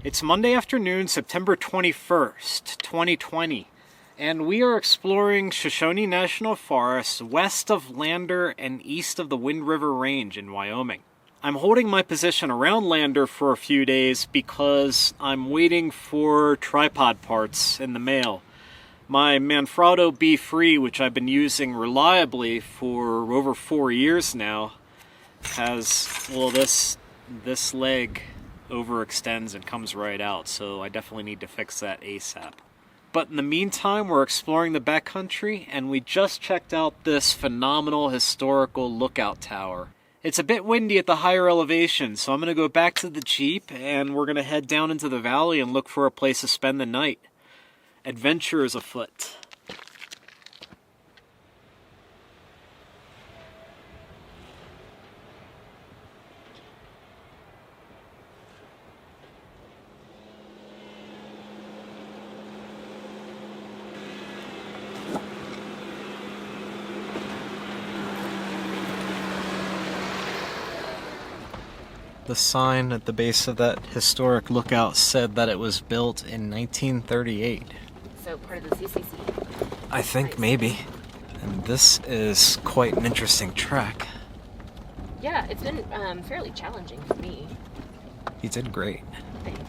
It's Monday afternoon, September 21st, 2020, and we are exploring Shoshone National Forest west of Lander and east of the Wind River Range in Wyoming. I'm holding my position around Lander for a few days because I'm waiting for tripod parts in the mail. My Manfrotto B3, which I've been using reliably for over 4 years now, has, well, this leg overextends and comes right out, so I definitely need to fix that ASAP. But in the meantime, we're exploring the backcountry, and we just checked out this phenomenal historical lookout tower. It's a bit windy at the higher elevation, so I'm going to go back to the Jeep, and we're going to head down into the valley and look for a place to spend the night. Adventure is afoot. The sign at the base of that historic lookout said that it was built in 1938. So part of the CCC. I think nice. Maybe. And this is quite an interesting track. Yeah, it's been fairly challenging for me. You did great. Thanks.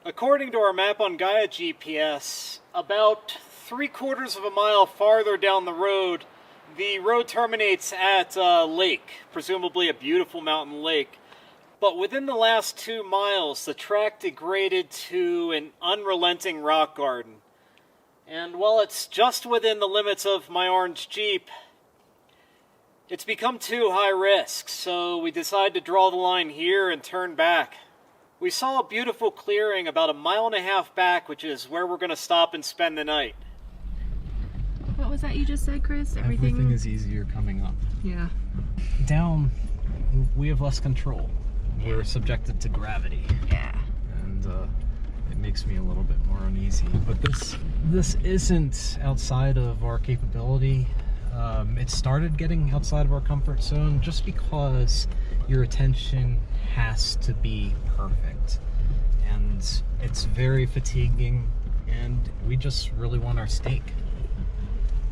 According to our map on Gaia GPS, about 3/4 of a mile farther down the road terminates at a lake, presumably a beautiful mountain lake. But within the last 2 miles, the track degraded to an unrelenting rock garden. And while it's just within the limits of my orange Jeep, it's become too high risk, so we decided to draw the line here and turn back. We saw a beautiful clearing about 1.5 miles back, which is where we're going to stop and spend the night. What was that you just said, Chris? Everything is easier coming up. Yeah. Down, we have less control. We're subjected to gravity. Yeah. And it makes me a little bit more uneasy. But this isn't outside of our capability. It started getting outside of our comfort zone just because your attention has to be perfect, and it's very fatiguing, and we just really want our steak.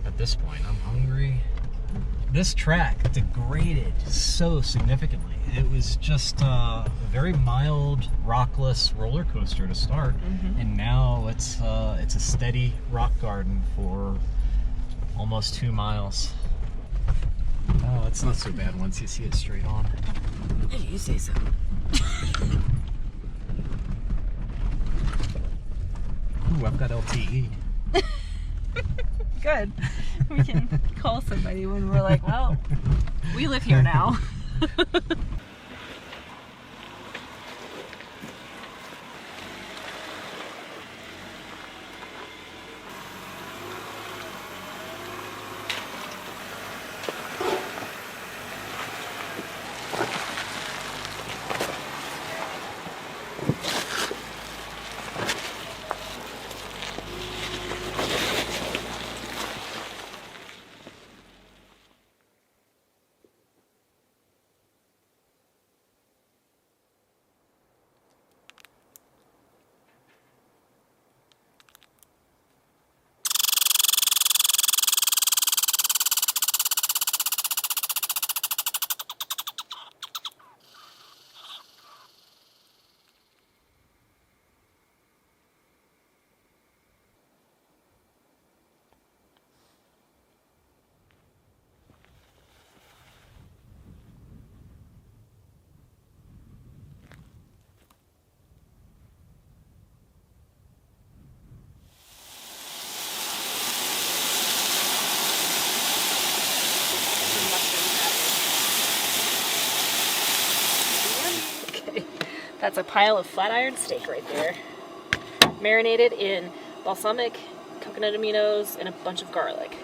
At this point, I'm hungry. This track degraded so significantly. It was just a very mild, rockless roller coaster to start, and now it's a steady rock garden for almost 2 miles. Oh, it's not so bad once you see it straight on. You say so. Ooh, I've got LTE. Good. We can call somebody when we're like, well, we live here now. That's a pile of flat iron steak right there. Marinated in balsamic, coconut aminos, and a bunch of garlic.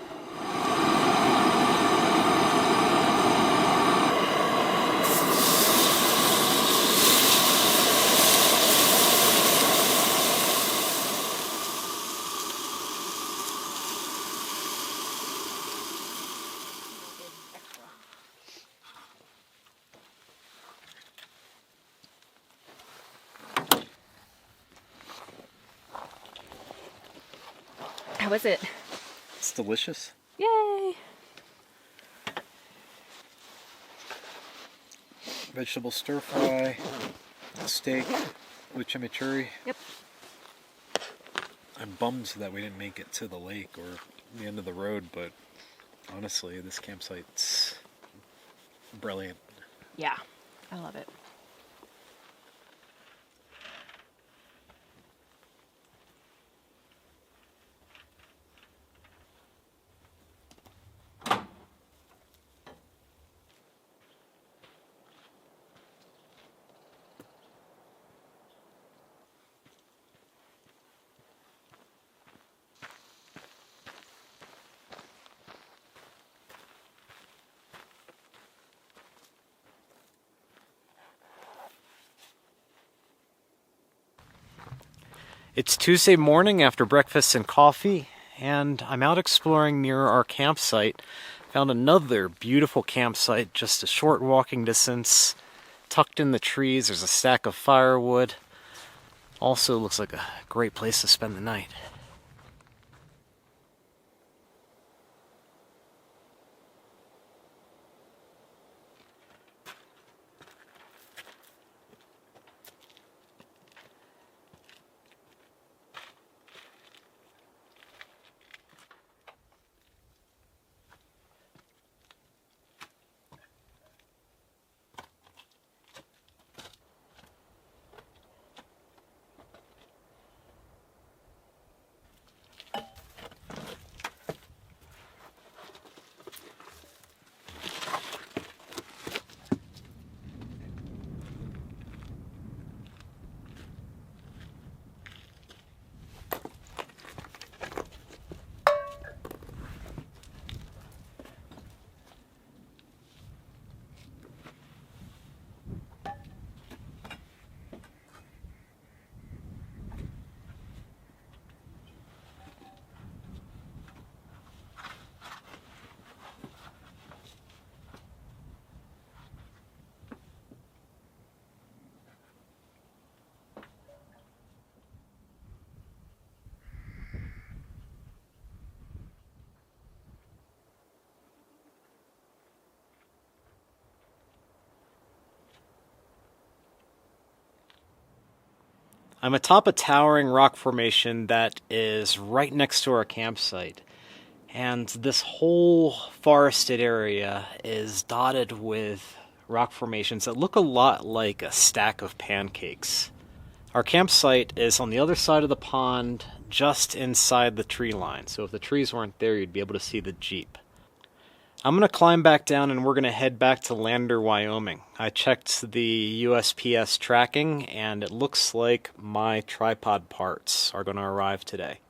How is it? It's delicious. Yay! Vegetable stir fry, steak with chimichurri. Yep. I'm bummed that we didn't make it to the lake or the end of the road, but honestly, this campsite's brilliant. Yeah, I love it. It's Tuesday morning after breakfast and coffee, and I'm out exploring near our campsite. Found another beautiful campsite just a short walking distance. Tucked in the trees, there's a stack of firewood. Also looks like a great place to spend the night. I'm atop a towering rock formation that is right next to our campsite. And this whole forested area is dotted with rock formations that look a lot like a stack of pancakes. Our campsite is on the other side of the pond, just inside the tree line. So if the trees weren't there, you'd be able to see the Jeep. I'm going to climb back down and we're going to head back to Lander, Wyoming. I checked the USPS tracking and it looks like my tripod parts are going to arrive today.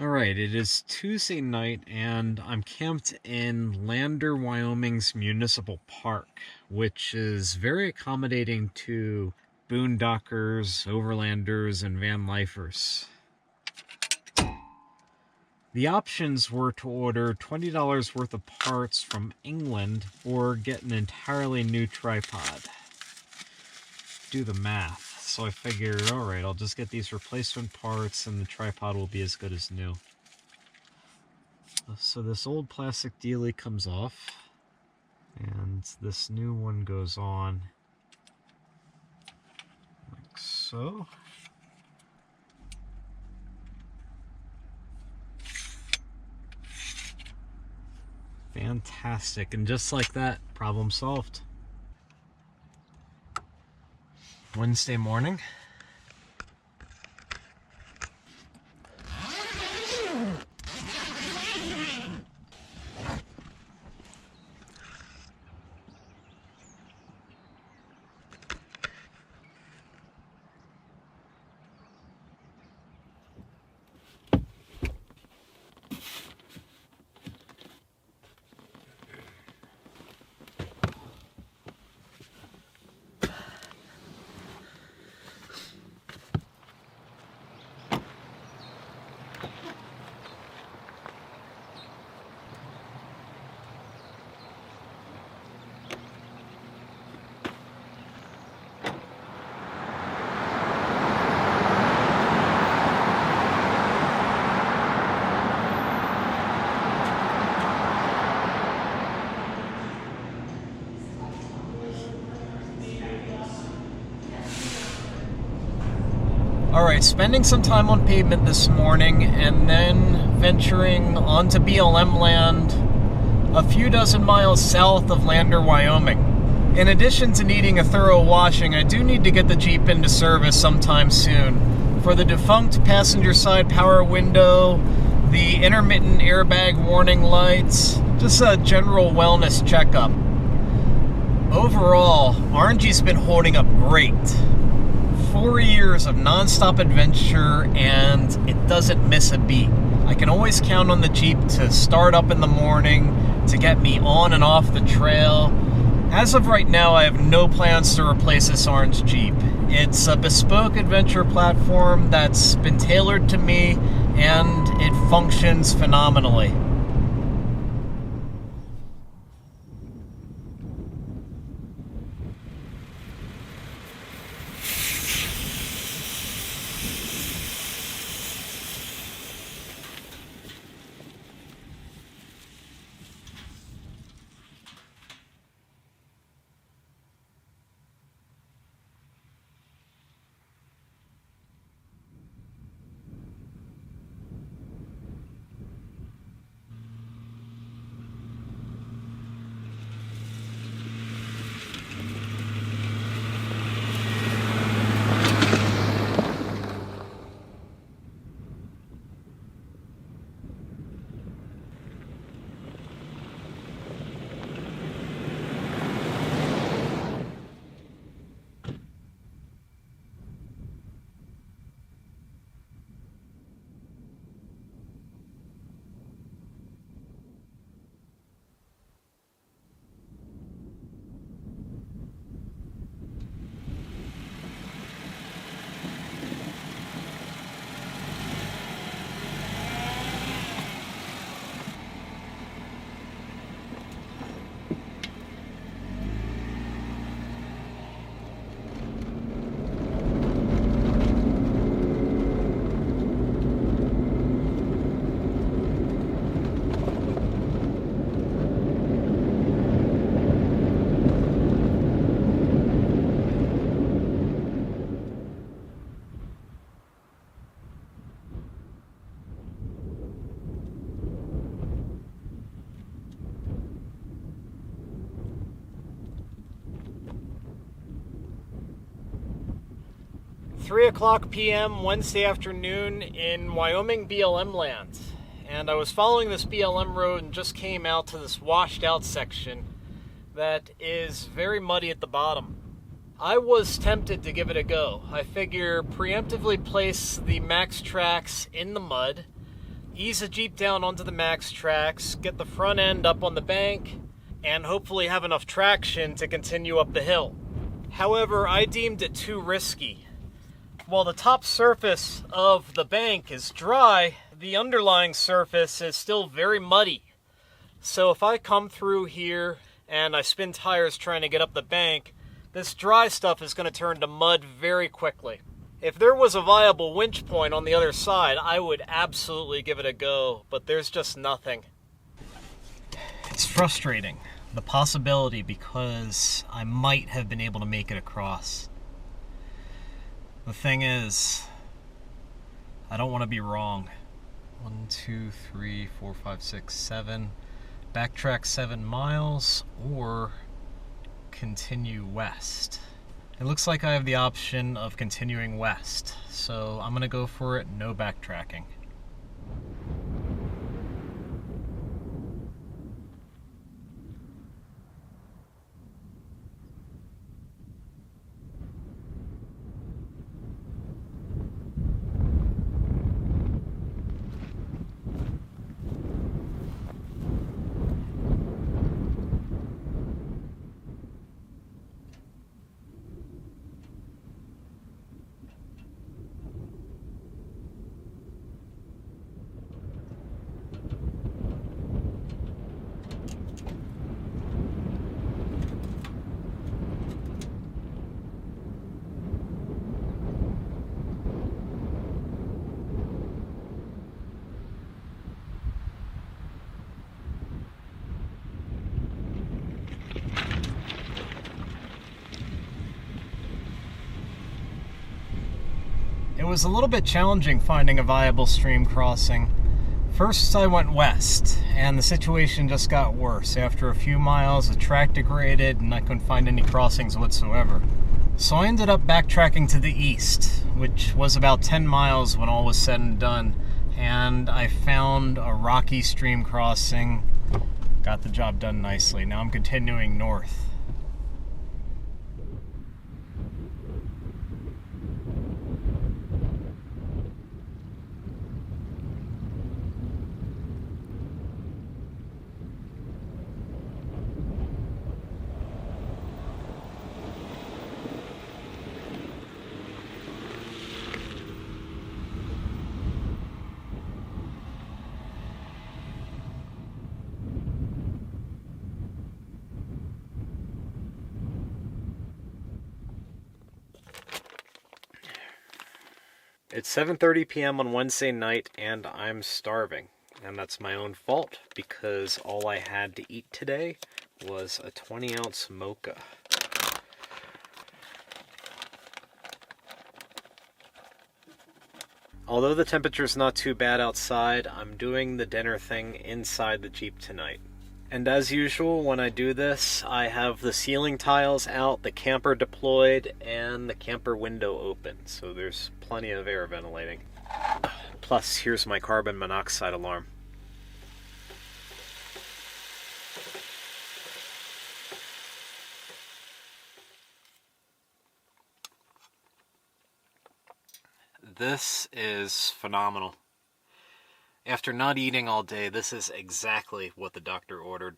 Alright, it is Tuesday night and I'm camped in Lander, Wyoming's Municipal Park, which is very accommodating to boondockers, overlanders, and van lifers. The options were to order $20 worth of parts from England or get an entirely new tripod. Do the math. So I figured, alright, I'll just get these replacement parts and the tripod will be as good as new. So this old plastic dealie comes off and this new one goes on like so. Fantastic, and just like that, problem solved. Wednesday morning. Alright, spending some time on pavement this morning and then venturing onto BLM land a few dozen miles south of Lander, Wyoming. In addition to needing a thorough washing, I do need to get the Jeep into service sometime soon. For the defunct passenger side power window, the intermittent airbag warning lights, just a general wellness checkup. Overall, RNG's been holding up great. 4 years of non-stop adventure, and it doesn't miss a beat. I can always count on the Jeep to start up in the morning, to get me on and off the trail. As of right now, I have no plans to replace this orange Jeep. It's a bespoke adventure platform that's been tailored to me, and it functions phenomenally. Three o'clock p.m. Wednesday afternoon in Wyoming BLM land. And I was following this BLM road and just came out to this washed out section that is very muddy at the bottom. I was tempted to give it a go. I figure preemptively place the max tracks in the mud, ease the Jeep down onto the max tracks, get the front end up on the bank, and hopefully have enough traction to continue up the hill. However, I deemed it too risky. While the top surface of the bank is dry, the underlying surface is still very muddy. So if I come through here and I spin tires trying to get up the bank, this dry stuff is going to turn to mud very quickly. If there was a viable winch point on the other side, I would absolutely give it a go, but there's just nothing. It's frustrating, the possibility, because I might have been able to make it across. The thing is, I don't want to be wrong. 1, 2, 3, 4, 5, 6, 7. Backtrack 7 miles or continue west. It looks like I have the option of continuing west, so I'm going to go for it, no backtracking. It was a little bit challenging finding a viable stream crossing. First I went west, and the situation just got worse. After a few miles, the track degraded, and I couldn't find any crossings whatsoever. So I ended up backtracking to the east, which was about 10 miles when all was said and done, and I found a rocky stream crossing. Got the job done nicely. Now I'm continuing north. It's 7:30 p.m. on Wednesday night, and I'm starving. And that's my own fault, because all I had to eat today was a 20-ounce mocha. Although the temperature's not too bad outside, I'm doing the dinner thing inside the Jeep tonight. And as usual, when I do this, I have the ceiling tiles out, the camper deployed, and the camper window open, so there's plenty of air ventilating. Plus, here's my carbon monoxide alarm. This is phenomenal. After not eating all day, this is exactly what the doctor ordered.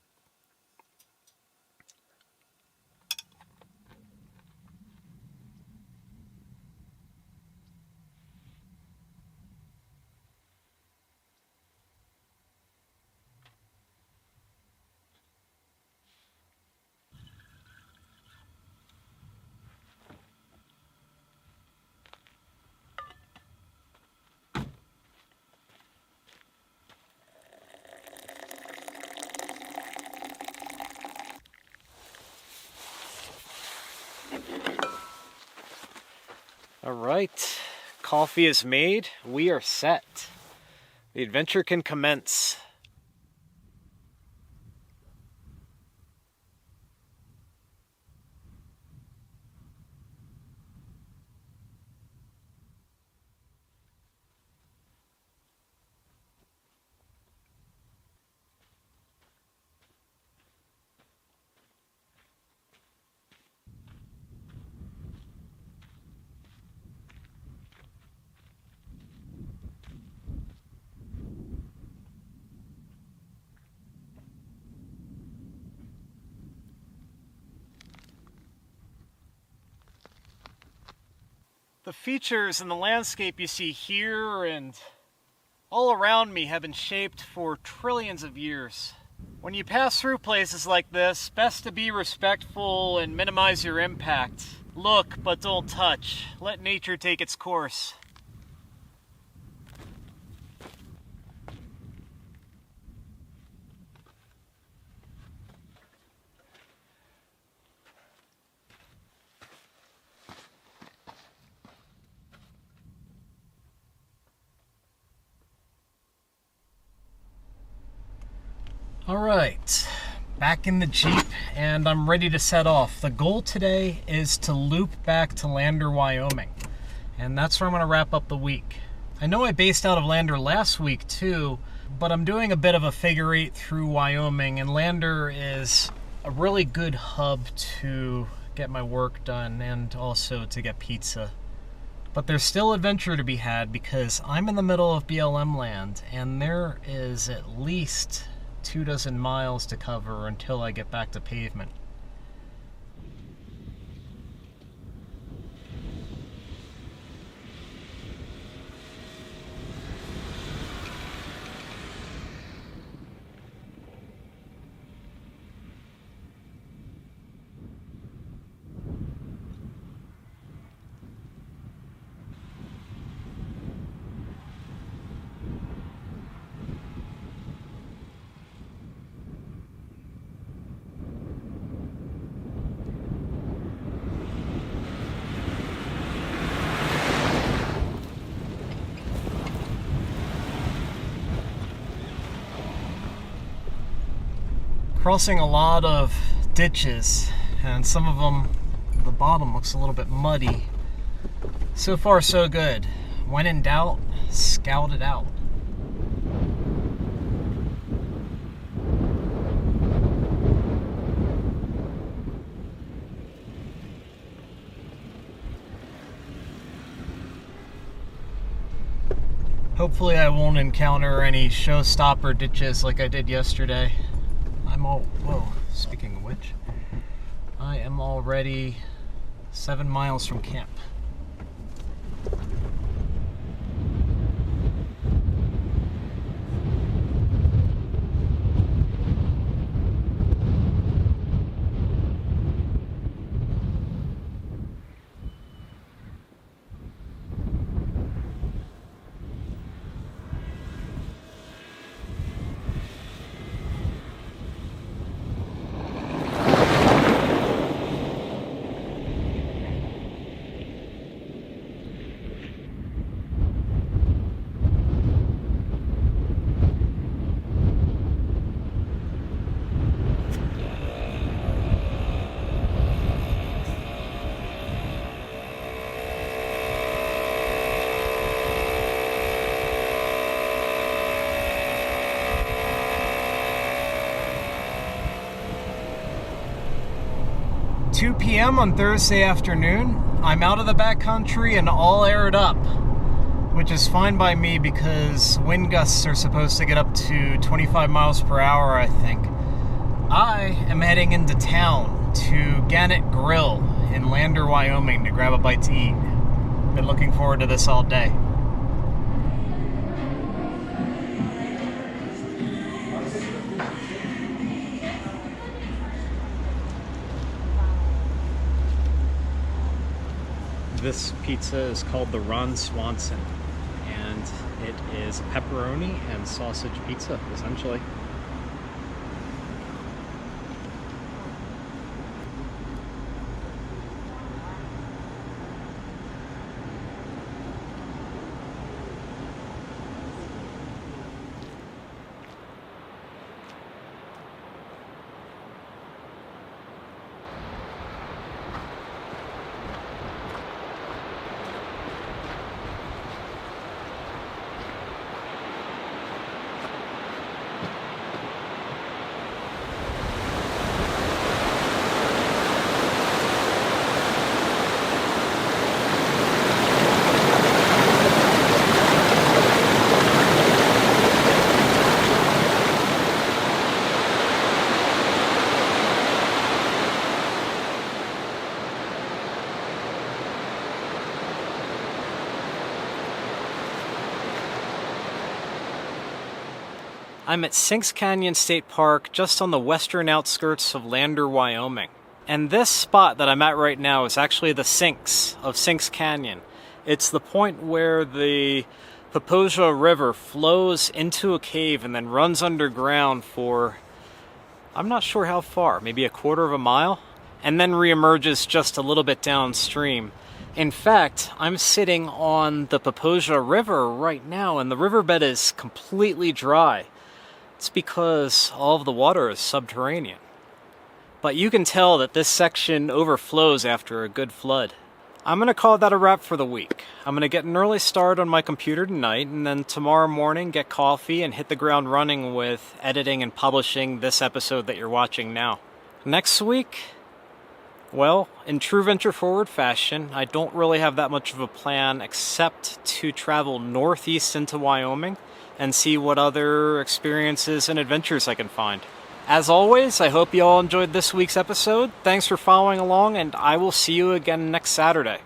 All right, coffee is made. We are set. The adventure can commence. The features in the landscape you see here and all around me have been shaped for trillions of years. When you pass through places like this, best to be respectful and minimize your impact. Look, but don't touch. Let nature take its course. All right, back in the Jeep, and I'm ready to set off. The goal today is to loop back to Lander, Wyoming, and that's where I'm going to wrap up the week. I know I based out of Lander last week too, but I'm doing a bit of a figure eight through Wyoming, and Lander is a really good hub to get my work done and also to get pizza. But there's still adventure to be had because I'm in the middle of BLM land, and there is at least 24 miles to cover until I get back to pavement. crossing a lot of ditches, and some of them, the bottom looks a little bit muddy. So far, so good. When in doubt, scout it out. Hopefully I won't encounter any showstopper ditches like I did yesterday. Whoa, speaking of which, I am already 7 miles from camp. $2 p.m. on Thursday afternoon. I'm out of the backcountry and all aired up, which is fine by me because wind gusts are supposed to get up to 25 miles per hour, I think. I am heading into town to Gannett Grill in Lander, Wyoming to grab a bite to eat. Been looking forward to this all day. This pizza is called the Ron Swanson, and it is pepperoni and sausage pizza, essentially. I'm at Sinks Canyon State Park, just on the western outskirts of Lander, Wyoming. And this spot that I'm at right now is actually the Sinks of Sinks Canyon. It's the point where the Poposia River flows into a cave and then runs underground for, I'm not sure how far, maybe a quarter of a mile, and then reemerges just a little bit downstream. In fact, I'm sitting on the Poposia River right now, and the riverbed is completely dry. It's because all of the water is subterranean. But you can tell that this section overflows after a good flood. I'm going to call that a wrap for the week. I'm going to get an early start on my computer tonight, and then tomorrow morning get coffee and hit the ground running with editing and publishing this episode that you're watching now. Next week, well, in true Venture Forward fashion, I don't really have that much of a plan except to travel northeast into Wyoming and see what other experiences and adventures I can find. As always, I hope you all enjoyed this week's episode. Thanks for following along, and I will see you again next Saturday.